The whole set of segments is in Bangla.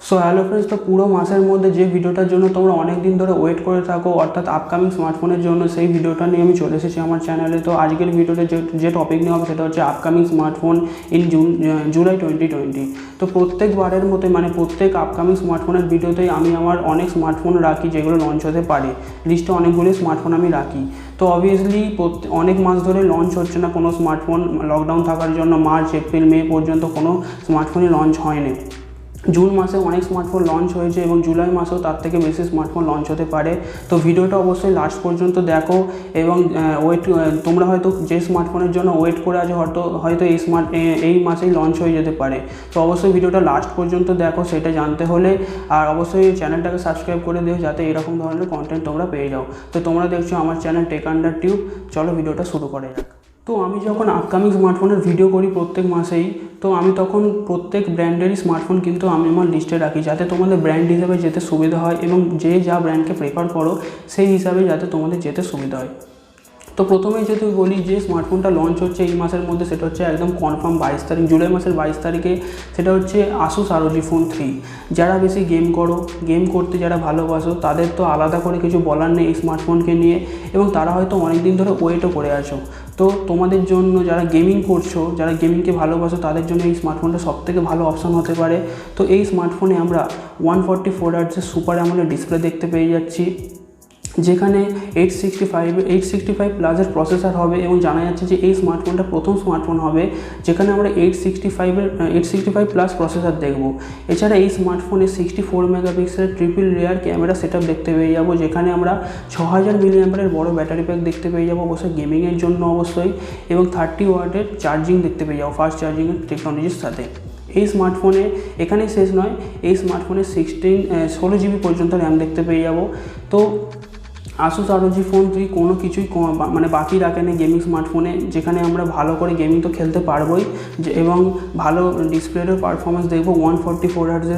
সো হ্যালো ফ্রেন্ডস, তো পুরো মাসের মধ্যে যে ভিডিওটার জন্য তোমরা অনেক দিন ধরে ওয়েট করে থাকো, অর্থাৎ আপকামিং স্মার্টফোনের জন্য, সেই ভিডিওটা নিয়ে আমি চলে এসেছি আমার চ্যানেলে। তো আজকের ভিডিওতে যে টপিক নিয়ে হবে সেটা হচ্ছে আপকামিং স্মার্টফোন ইন জুলাই 2020। তো প্রত্যেকবারের মতো প্রত্যেক আপকামিং স্মার্টফোনের ভিডিওতেই আমি আমার অনেক স্মার্টফোন রাখি যেগুলো লঞ্চ হতে পারে। লিস্টে অনেকগুলি স্মার্টফোন আমি রাখি। তো অবভিয়াসলি অনেক মাস ধরে লঞ্চ হচ্ছে না কোনো স্মার্টফোন, লকডাউন থাকার জন্য মার্চ এপ্রিল মে পর্যন্ত কোনো স্মার্টফোনই লঞ্চ হয়নি। জুন মাসে অনেক স্মার্টফোন লঞ্চ হয়েছে এবং জুলাই মাসেও তার থেকে বেশি স্মার্টফোন লঞ্চ হতে পারে। তো ভিডিওটা অবশ্যই লাস্ট পর্যন্ত দেখো এবং তোমরা হয়তো যে স্মার্টফোনের জন্য ওয়েট করে আছো হয়তো এই মাসেই লঞ্চ হয়ে যেতে পারে। তো অবশ্যই ভিডিওটা লাস্ট পর্যন্ত দেখো সেটা জানতে হলে, আর অবশ্যই চ্যানেলটাকে সাবস্ক্রাইব করে দিও যাতে এরকম ধরনের কন্টেন্ট তোমরা পেয়ে যাও। তো তোমরা দেখছো আমার চ্যানেল টেক আন্ডার টিউব। চলো ভিডিওটা শুরু করা যাক। তো আমি যখন আপকামিং স্মার্টফোনের ভিডিও করি প্রত্যেক মাসেই, তো আমি তখন প্রত্যেক ব্র্যান্ডেরই স্মার্টফোন কিন্তু আমি আমার লিস্টে রাখি যাতে তোমাদের ব্র্যান্ড হিসেবে যেতে সুবিধা হয় এবং যে যা ব্র্যান্ডকে প্রেফার করো সেই হিসাবে যাতে তোমাদের যেতে সুবিধা হয়। তো প্রথমেই যদি বলি যে স্মার্টফোনটা লঞ্চ হচ্ছে এই মাসের মধ্যে, সেটা হচ্ছে একদম কনফার্ম 22 তারিখ, জুলাই মাসের 22 তারিখে। সেটা হচ্ছে আসুস ROG Phone 3। যারা বেশি গেম করতে যারা ভালোবাসো তাদের তো আলাদা করে কিছু বলার নেই এই স্মার্টফোনকে নিয়ে, এবং তারা হয়তো অনেক দিন ধরে ওয়েটও করে আছো। তো তোমাদের জন্য যারা গেমিং করছো, যারা গেমিংকে ভালোবাসো তাদের জন্য এই স্মার্টফোনটা সবথেকে ভালো অপশান হতে পারে। তো এই স্মার্টফোনে আমরা 144 Hz সুপার অ্যামোলেড ডিসপ্লে দেখতে পেয়ে যাচ্ছি, যেখানে 865 প্লাসের প্রসেসর হবে, এবং জানা যাচ্ছে যে এই স্মার্টফোনটা প্রথম স্মার্টফোন হবে যেখানে আমরা 865 প্লাস প্রসেসর দেখব। এছাড়া এই স্মার্টফোনে 64 মেগাপিক্সেলের ট্রিপল রেয়ার ক্যামেরা সেটআপ দেখতে পেয়ে যাব, যেখানে আমরা 6000 মিলিঅ্যাম্পিয়ারের বড় ব্যাটারি প্যাক দেখতে পেয়ে যাব অবশ্যই গেমিংয়ের জন্য অবশ্যই, এবং 30 ওয়াটের চার্জিং দেখতে পেয়ে যাবো ফাস্ট চার্জিংয়ের টেকনোলজির সাথে। এই স্মার্টফোনে এখানেই শেষ নয়, এই স্মার্টফোনে 16 GB পর্যন্ত র্যাম দেখতে পেয়ে যাব। তো আসুস ROG Phone 3 কোনো কিছুই বাকি রাখেনি গেমিং স্মার্টফোনে, যেখানে আমরা ভালো করে গেমিং তো খেলতে পারবোই এবং ভালো ডিসপ্লেরও পারফরমেন্স দেখবো 144 Hz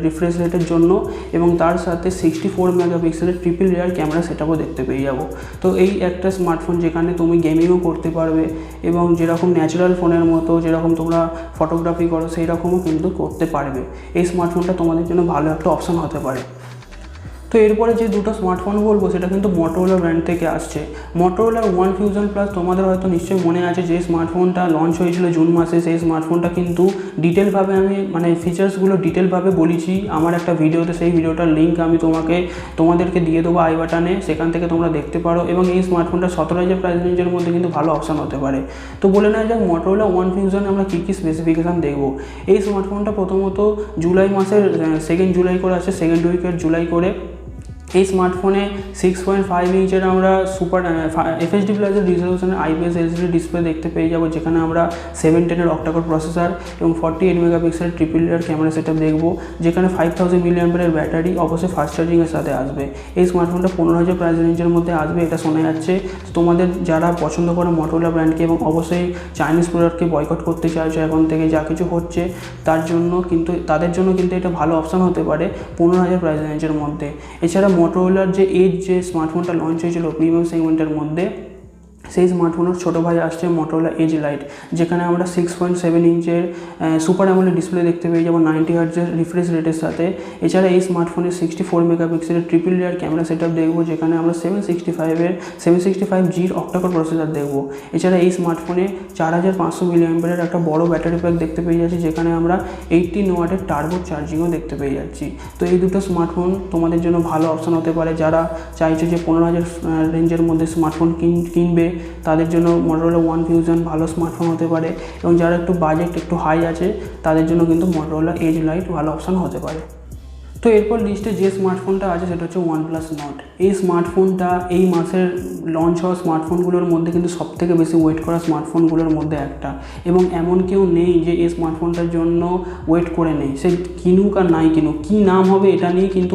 রিফ্রেশ রেটের জন্য, এবং তার সাথে 64 মেগাপিক্সেলের ট্রিপল রেয়ার ক্যামেরা সেটআপও দেখতে পেয়ে যাবো। তো এই একটা স্মার্টফোন যেখানে তুমি গেমিংও করতে পারবে এবং যেরকম ন্যাচারাল ফোনের মতো যেরকম তোমরা ফটোগ্রাফি করো সেই রকমও কিন্তু করতে পারবে। এই স্মার্টফোনটা তোমাদের জন্য ভালো একটা অপশান হতে পারে। তো এরপরে যে দুটো স্মার্টফোন বলবো সেটা কিন্তু মোটোরোলা ব্র্যান্ড থেকে আসছে। মোটোরোলার ওয়ান ফিউশন প্লাস তোমাদের হয়তো নিশ্চয়ই মনে আছে যে স্মার্টফোনটা লঞ্চ হয়েছিল জুন মাসে। সেই স্মার্টফোনটা কিন্তু ডিটেলভাবে আমি ফিচার্সগুলো ডিটেলভাবে বলেছি আমার একটা ভিডিওতে। সেই ভিডিওটার লিঙ্ক আমি তোমাদেরকে দিয়ে দেবো আই বাটনে, সেখান থেকে তোমরা দেখতে পারো। এবং এই স্মার্টফোনটা 17,000 প্রাইস রেঞ্জের মধ্যে কিন্তু ভালো অপশান হতে পারে। তো বলে নেওয়া যাক মোটোরোলা ওয়ান ফিউশনে আমরা কী কী স্পেসিফিকেশান দেখবো। এই স্মার্টফোনটা প্রথমত জুলাই মাসের 2 জুলাই করে আছে, সেকেন্ড উইকের জুলাই করে। এই স্মার্টফোনে 6.5 ইঞ্চের আমরা সুপার FHD প্লাসের রিজলিউশনের IPS LCD ডিসপ্লে দেখতে পেয়ে যাবো, যেখানে আমরা 710 অক্টাকোর প্রসেসর এবং 48 মেগাপিক্সেলের ট্রিপল রেয়ার ক্যামেরা সেটআপ দেখবো, যেখানে 5000 মিলিঅ্যাম্পিয়ারের ব্যাটারি অবশ্যই ফাস্ট চার্জিংয়ের সাথে আসবে। এই স্মার্টফোনটা 15,000 প্রাইস রেঞ্জের মধ্যে আসবে এটা শোনা যাচ্ছে। তোমাদের যারা পছন্দ করে মোটোরোলা ব্র্যান্ডকে এবং অবশ্যই চাইনিজ প্রোডাক্টকে বয়কট করতে চাইছো এখন থেকে যা কিছু হচ্ছে তাদের জন্য কিন্তু এটা ভালো অপশান হতে পারে 15,000 প্রাইস রেঞ্জের মধ্যে। এছাড়া মোটোরোলার যে যে স্মার্টফোনটা লঞ্চ হয়েছিল প্রিমিয়াম সেগমেন্টের মধ্যে, সেই স্মার্টফোনের ছোটো ভাই আসছে মোটোরোলা এজ লাইট, যেখানে আমরা 6.7 ইঞ্চের সুপার অ্যামোলেড ডিসপ্লে দেখতে পেয়ে যাবো 90 Hz রিফ্রেশ রেটের সাথে। এছাড়া এই স্মার্টফোনে 64 মেগাপিক্সেলের ট্রিপল রেয়ার ক্যামেরা সেটআপ দেখবো, যেখানে আমরা 765G অক্টাকোর প্রসেসর দেখবো। এছাড়া এই স্মার্টফোনে 4500 মিলিঅ্যাম্পিয়ারের একটা বড় ব্যাটারি প্যাক দেখতে পেয়ে যাচ্ছি, যেখানে আমরা 18 ওয়াটের টার্বো চার্জিংও দেখতে পেয়ে যাচ্ছি। তো এই দুটো স্মার্টফোন তোমাদের জন্য ভালো অপশান হতে পারে। যারা চাইছো যে 15,000 রেঞ্জের মধ্যে স্মার্টফোন কিনবে তাদের জন্য মোটোরোলা ওয়ান ফিউশন ভালো স্মার্টফোন হতে পারে, এবং যারা একটু বাজেট একটু হাই আছে তাদের জন্য কিন্তু মোটোরোলা এজ লাইট ভালো অপশান হতে পারে। তো এরপর লিস্টে যে স্মার্টফোনটা আছে সেটা হচ্ছে OnePlus Nord। এই স্মার্টফোনটা এই মাসের লঞ্চ হওয়া স্মার্টফোনগুলোর মধ্যে কিন্তু সবথেকে বেশি ওয়েট করা স্মার্টফোনগুলোর মধ্যে একটা, এবং এমন কেউ নেই যে এই স্মার্টফোনটার জন্য ওয়েট করে নেই। সে কিনুক আর নাই কিনুক, কী নাম হবে এটা নিয়ে কিন্তু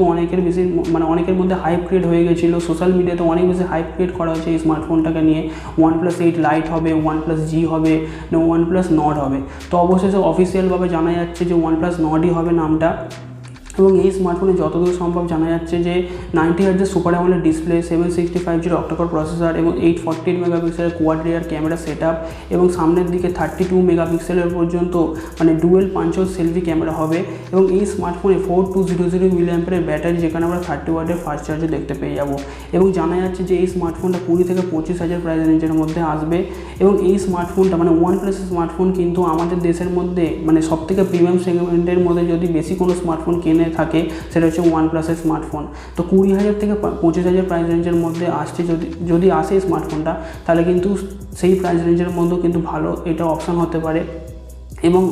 অনেকের মধ্যে হাইপ ক্রিয়েট হয়ে গেছিলো। সোশ্যাল মিডিয়াতে অনেক বেশি হাইপ ক্রিয়েট করা হয়েছে এই স্মার্টফোনটাকে নিয়ে। OnePlus 8 Lite হবে, OnePlus G হবে না OnePlus Nord হবে। তো অবশেষে অফিসিয়ালভাবে জানা যাচ্ছে যে OnePlus Nordই হবে নামটা। এবং এই স্মার্টফোনে যতদূর সম্ভব জানা যাচ্ছে যে 90 হার্জের super AMOLED display, 765G octacore processor এবং 848 মেগাপিক্সেলের কোয়াড রিয়ার ক্যামেরা সেটআপ এবং সামনের দিকে 32 মেগাপিক্সেলের পর্যন্ত মানে ডুয়েল পাঞ্চ সেলফি ক্যামেরা হবে। এবং এই স্মার্টফোনে 4200 মিলিঅ্যাম্পিয়ারের ব্যাটারি, যেখানে আমরা 30 ওয়াটের ফাস্ট চার্জার দেখতে পেয়ে যাব। এবং জানা যাচ্ছে যে এই স্মার্টফোনটা 20 থেকে 25,000 প্রাইস রেঞ্জের মধ্যে আসবে। এবং এই স্মার্টফোনটা মানে OnePlus স্মার্টফোন কিন্তু আমাদের দেশের মধ্যে মানে সবথেকে প্রিমিয়াম সেগমেন্টের মধ্যে যদি বেশি কোনো স্মার্টফোন কিনে থাকে সেটা হচ্ছে OnePlus স্মার্টফোন। তো 20,000 থেকে 25,000 প্রাইস রেঞ্জের মধ্যে আসছে, যদি আসে স্মার্টফোনটা, তাহলে কিন্তু সেই প্রাইস রেঞ্জের মধ্যেও কিন্তু ভালো এটা অপশান হতে পারে এবং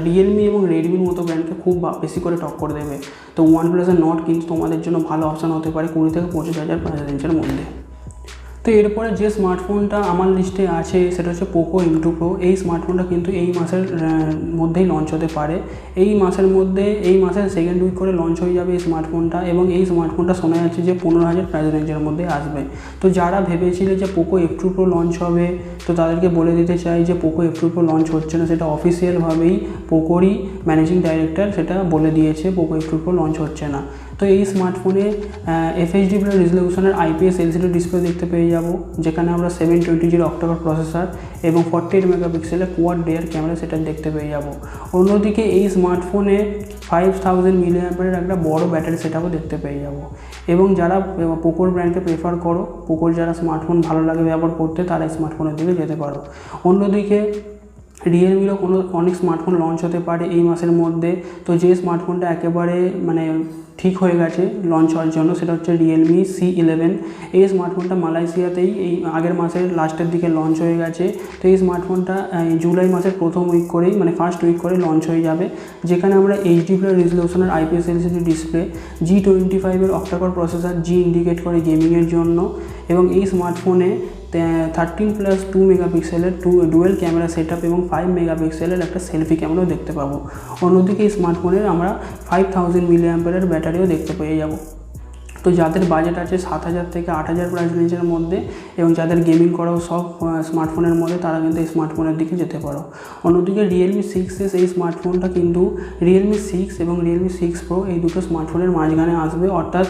রিয়েলমি এবং রেডমির মতো ব্র্যান্ডকে খুব বেশি করে টক্কর দেবে। তো OnePlus নট কিন্তু তোমাদের জন্য ভালো অপশান হতে পারে 20 থেকে 25,000 প্রাইস রেঞ্জের মধ্যে। তো এরপরে যে স্মার্টফোনটা আমার লিস্টে আছে সেটা হচ্ছে পোকো M2 Pro। এই স্মার্টফোনটা কিন্তু এই মাসের মধ্যেই লঞ্চ হতে পারে। এই মাসের সেকেন্ড উইক করে লঞ্চ হয়ে যাবে এই স্মার্টফোনটা। এবং এই স্মার্টফোনটা শোনা যাচ্ছে যে 15,000 প্রাইস রেঞ্জের মধ্যে আসবে। তো যারা ভেবেছিলে যে পোকো F2 Pro লঞ্চ হবে, তো তাদেরকে বলে দিতে চাই যে পোকো F2 Pro লঞ্চ হচ্ছে না। সেটা অফিসিয়ালভাবেই পোকোরই ম্যানেজিং ডাইরেক্টর সেটা বলে দিয়েছে, পোকো F2 Pro লঞ্চ হচ্ছে না। তো এই স্মার্টফোনে FHD রেজলিউশনের IPS LCD ডিসপ্লে দেখতে পেয়ে যাব, যেখানে আমরা 720G অক্টাকোর প্রসেসর এবং 48 মেগাপিক্সেলের কোয়াড রিয়ার ক্যামেরা সেটা দেখতে পেয়ে যাব। অন্যদিকে এই স্মার্টফোনে 5000 মিলিঅ্যাম্পিয়ারের একটা বড় ব্যাটারি সেটাও দেখতে পেয়ে যাব। এবং যারা পোকোর ব্র্যান্ডকে প্রেফার করো, পোকোর যারা স্মার্টফোন ভালো লাগে ব্যবহার করতে, তারা এই স্মার্টফোনের দিকে যেতে পারো। অন্যদিকে রিয়েলমিরও অনেক স্মার্টফোন লঞ্চ হতে পারে এই মাসের মধ্যে। তো যে স্মার্টফোনটা একেবারে মানে ঠিক হয়ে গেছে লঞ্চ হওয়ার জন্য সেটা হচ্ছে রিয়েলমি C11। এই স্মার্টফোনটা মালয়েশিয়াতেই এই আগের মাসের লাস্টের দিকে লঞ্চ হয়ে গেছে। তো এই স্মার্টফোনটা জুলাই মাসের প্রথম উইক করেই মানে ফার্স্ট উইক করে লঞ্চ হয়ে যাবে, যেখানে আমরা HD রেজলিউশনের IPS LCD display, G25 octa-core processor, G indicate করে গেমিংয়ের জন্য। এবং এই স্মার্টফোনে 13+2 মেগাপিক্সেলের ডুয়েল ক্যামেরা সেটআপ এবং 5 মেগাপিক্সেলের একটা সেলফি ক্যামেরাও দেখতে পাবো। অন্যদিকে এই স্মার্টফোনের আমরা 5000 মিলিঅ্যাম্পিয়ারের ব্যাটারিও দেখতে পেয়ে যাব। তো যাদের বাজেট আছে 7,000 থেকে 8,000 প্রাইস রেঞ্জের মধ্যে এবং যাদের গেমিং করাও সব স্মার্টফোনের মধ্যে, তারা কিন্তু এই স্মার্টফোনের দিকে যেতে পারো। অন্যদিকে রিয়েলমি 6s এই স্মার্টফোনটা কিন্তু রিয়েলমি 6 এবং রিয়েলমি 6 Pro এই দুটো স্মার্টফোনের মাঝখানে আসবে। অর্থাৎ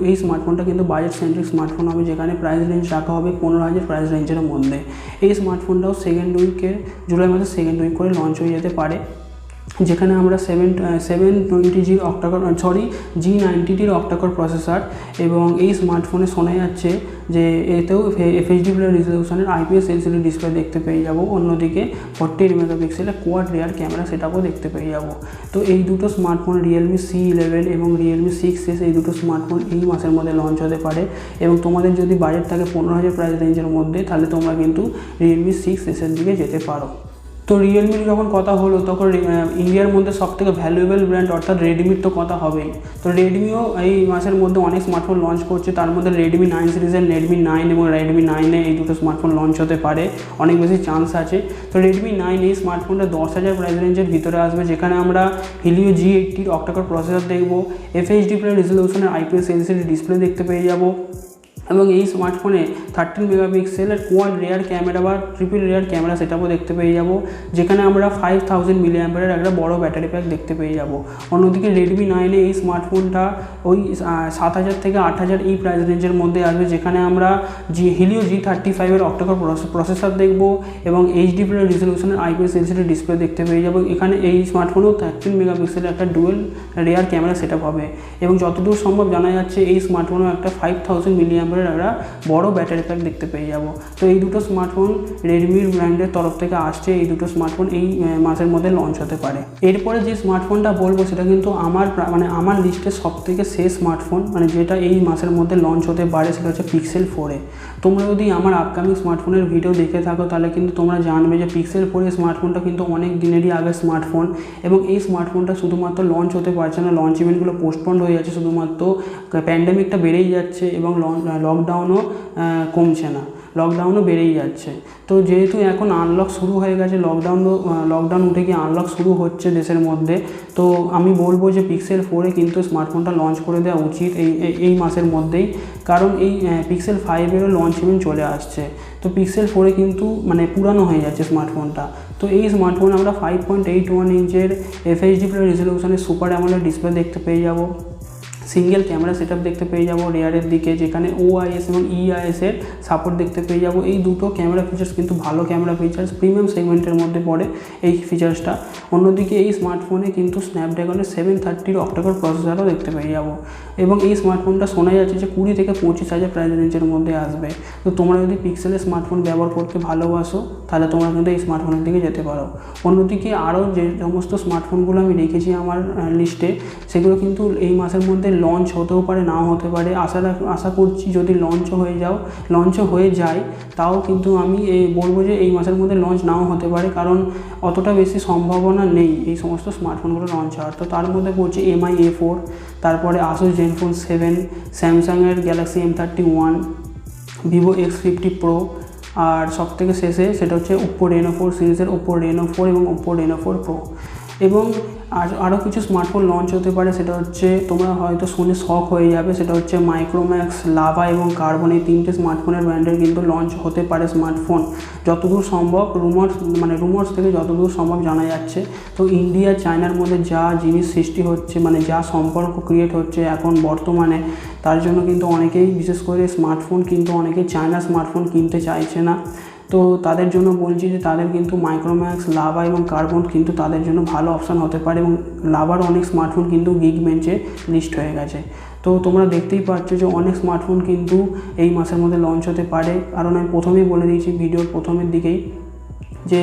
এই স্মার্টফোনটা কিন্তু বাজেট সেন্ট্রিক স্মার্টফোন হবে, যেখানে প্রাইস রেঞ্জ রাখা হবে 15,000 প্রাইস রেঞ্জের মধ্যে। এই স্মার্টফোনটাও জুলাই মাসের সেকেন্ড উইক করে লঞ্চ হয়ে যেতে পারে, যেখানে আমরা 720G G90 অক্টাকোর প্রসেসর এবং এই স্মার্টফোনে শোনা যাচ্ছে যে এতেও FHD রেজলিউশনের IPS LCD ডিসপ্লে দেখতে পেয়ে যাব। অন্যদিকে 48 মেগাপিক্সেলের কোয়াড রিয়ার ক্যামেরা সেটাও দেখতে পেয়ে যাব। তো এই দুটো স্মার্টফোন রিয়েলমি C11 এবং রিয়েলমি 6s এই দুটো স্মার্টফোন এই মাসের মধ্যে লঞ্চ হতে পারে। এবং তোমাদের যদি বাজেট থাকে 15,000 প্রাইস রেঞ্জের মধ্যে, তাহলে তোমরা কিন্তু রিয়েলমি 6s এর দিকে যেতে পারো। তো রিয়েলমির যখন কথা হলো, তখন ইন্ডিয়ার মধ্যে সবথেকে ভ্যালুয়েবল ব্র্যান্ড অর্থাৎ রেডমির তো কথা হবেই। তো রেডমিও এই মাসের মধ্যে অনেক স্মার্টফোন লঞ্চ করছে, তার মধ্যে রেডমি 9 সিরিজের রেডমি 9 এবং রেডমি 9 এই দুটো স্মার্টফোন লঞ্চ হতে পারে, অনেক বেশি চান্স আছে। তো রেডমি 9 এই স্মার্টফোনটা 10,000 প্রাইস রেঞ্জের ভিতরে আসবে, যেখানে আমরা হিলিও G80 অক্টাকোর প্রসেসর দেখব, FHD রেজলিউশনের IPS LCD ডিসপ্লে দেখতে পেয়ে যাব। এবং এই স্মার্টফোনে 13 মেগাপিক্সেলের কোয়াড রিয়ার ক্যামেরা বা ট্রিপল রিয়ার ক্যামেরা সেটাও দেখতে পেয়ে যাব, যেখানে আমরা 5000 মিলিঅ্যাম্পিয়ারের একটা বড় ব্যাটারি প্যাক দেখতে পেয়ে যাব। অন্যদিকে রেডমি 9 এই স্মার্টফোনটা ওই 7,000 থেকে 8,000 এই প্রাইস রেঞ্জের মধ্যে আসবে, যেখানে আমরা হিলিও G35 অক্টাকোর প্রসেসর দেখব এবং HD রেজলিউশনের IPS LCD ডিসপ্লে দেখতে পেয়ে যাব। এখানে এই স্মার্টফোনেও 13 মেগাপিক্সেলের একটা ডুয়েল রিয়ার ক্যামেরা সেটআপ হবে। এবং যতদূর সম্ভব জানা যাচ্ছে এই স্মার্টফোনেও একটা 5000 মিলিঅ্যাম্পিয়ার একটা বড় ব্যাটারি প্যাক দেখতে পেয়ে যাব। তো এই দুটো স্মার্টফোন রেডমির ব্র্যান্ডের তরফ থেকে আসছে, এই দুটো স্মার্টফোন এই মাসের মধ্যে লঞ্চ হতে পারে। এরপরে যে স্মার্টফোনটা বলবো সেটা কিন্তু আমার লিস্টের সবথেকে শেষ স্মার্টফোন, মানে যেটা এই মাসের মধ্যে লঞ্চ হতে পারে, সেটা হচ্ছে Pixel 4a। তোমরা যদি আমার আপকামিং স্মার্টফোনের ভিডিও দেখে থাকো, তাহলে কিন্তু তোমরা জানবে যে Pixel 4a স্মার্টফোনটা কিন্তু অনেক দিনেরই আগের স্মার্টফোন এবং এই স্মার্টফোনটা শুধুমাত্র লঞ্চ হতে পারছে না, লঞ্চ ইভেন্টগুলো পোস্টপন্ড হয়ে যাচ্ছে, শুধুমাত্র প্যান্ডেমিকটা বেড়েই যাচ্ছে এবং লকডাউনও কমছে না। লকডাউনও বেড়েই যাচ্ছে। তো যেহেতু এখন আনলক শুরু হয়ে গেছে, লকডাউন উঠে গিয়ে আনলক শুরু হচ্ছে দেশের মধ্যে, তো আমি বলবো যে পিক্সেল 4-এ কিন্তু স্মার্টফোনটা লঞ্চ করে দেওয়া উচিত এই মাসের মধ্যেই, কারণ এই পিক্সেল 5-এরও লঞ্চ ইভেন্ট চলে আসছে। তো পিক্সেল 4-এ কিন্তু মানে পুরানো হয়ে যাচ্ছে স্মার্টফোনটা। তো এই স্মার্টফোনে আমরা 5.81 ইঞ্চের FHD+ রেজলিউশনের সুপার অ্যামোলেড ডিসপ্লে দেখতে পেয়ে যাব, সিঙ্গেল ক্যামেরা সেটআপ দেখতে পেয়ে যাব রেয়ারের দিকে, যেখানে OIS এবং EIS এর সাপোর্ট দেখতে পেয়ে যাব। এই দুটো ক্যামেরা ফিচার্স কিন্তু ভালো ক্যামেরা ফিচার্স, প্রিমিয়াম সেগমেন্টের মধ্যে পড়ে এই ফিচার্সটা। অন্যদিকে এই স্মার্টফোনে কিন্তু স্ন্যাপড্রাগনের 730 অক্টাকোর প্রসেসরও দেখতে পেয়ে যাব, এবং এই স্মার্টফোনটা শোনা যাচ্ছে যে 20 থেকে 25,000 প্রাইস রেঞ্জের মধ্যে আসবে। তো তোমরা যদি পিক্সেলের স্মার্টফোন ব্যবহার করতে ভালোবাসো তাহলে তোমরা কিন্তু এই স্মার্টফোনের দিকে যেতে পারো। অন্যদিকে আরও যে সমস্ত স্মার্টফোনগুলো আমি রেখেছি আমার লিস্টে, সেগুলো কিন্তু এই মাসের মধ্যে লঞ্চ হতেও পারে, নাও হতে পারে। আশা করছি যদি লঞ্চ হয়ে যায় তাও কিন্তু আমি বলবো যে এই মাসের মধ্যে লঞ্চ নাও হতে পারে, কারণ অতটা বেশি সম্ভাবনা নেই এই সমস্ত স্মার্টফোনগুলো লঞ্চ হওয়ার। তো তার মধ্যে পড়ছে MI A4, তারপরে Asus Zenfone 7, স্যামসাংয়ের Galaxy M31, Vivo X50 Pro, আর সবথেকে শেষে সেটা হচ্ছে Oppo Reno 4 সিরিজের Oppo Reno 4 এবং Oppo Reno 4 Pro। এবং আরও কিছু স্মার্টফোন লঞ্চ হতে পারে, সেটা হচ্ছে তোমরা হয়তো শুনে শক হয়ে যাবে, সেটা হচ্ছে মাইক্রোম্যাক্স, লাভা এবং কার্বন, এই তিনটে স্মার্টফোনের ব্র্যান্ডের কিন্তু লঞ্চ হতে পারে স্মার্টফোন, যতদূর সম্ভব রুমার্স থেকে যতদূর সম্ভব জানা যাচ্ছে। তো ইন্ডিয়া চায়নার মধ্যে যা জিনিস সৃষ্টি হচ্ছে, মানে যা সম্পর্ক ক্রিয়েট হচ্ছে এখন বর্তমানে, তার জন্য কিন্তু অনেকেই, বিশেষ করে স্মার্টফোন কিন্তু অনেকেই চায়না স্মার্টফোন কিনতে চাইছে না। তো তাদের জন্য বলছি যে তাদের কিন্তু মাইক্রোম্যাক্স, লাভা এবং কার্বন কিন্তু তাদের জন্য ভালো অপশান হতে পারে, এবং লাভার অনেক স্মার্টফোন কিন্তু গিগবেঞ্চে লিস্ট হয়ে গেছে। তো তোমরা দেখতেই পাচ্ছ যে অনেক স্মার্টফোন কিন্তু এই মাসের মধ্যে লঞ্চ হতে পারে, কারণ আমি প্রথমেই বলে দিয়েছি ভিডিওর প্রথমের দিকেই যে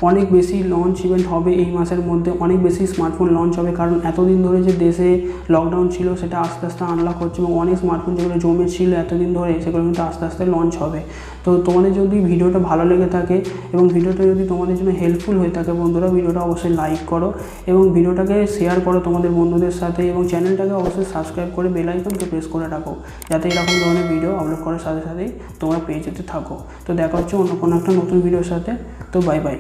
অনেক বেশি লঞ্চ ইভেন্ট হবে এই মাসের মধ্যে, অনেক বেশি স্মার্টফোন লঞ্চ হবে, কারণ এতদিন ধরে যে দেশে লকডাউন ছিল সেটা আস্তে আস্তে আনলক হচ্ছে, এবং অনেক স্মার্টফোন যেগুলো জমেছিল এতদিন ধরে সেগুলো কিন্তু আস্তে আস্তে লঞ্চ হবে। তো তোমাদের যদি ভিডিওটা ভালো লেগে থাকে এবং ভিডিওটা যদি তোমাদের জন্য হেল্পফুল হয়ে থাকে বন্ধুরা, ভিডিওটা অবশ্যই লাইক করো এবং ভিডিওটাকে শেয়ার করো তোমাদের বন্ধুদের সাথে, এবং চ্যানেলটাকে অবশ্যই সাবস্ক্রাইব করে বেল আইকনকে প্রেস করে রাখো, যাতে এরকম ধরনের ভিডিও আপলোড করার সাথে সাথেই তোমরা পেয়ে যেতে থাকো। তো দেখা হচ্ছে অন্য কোনো একটা নতুন ভিডিওর সাথে। তো বাই বাই।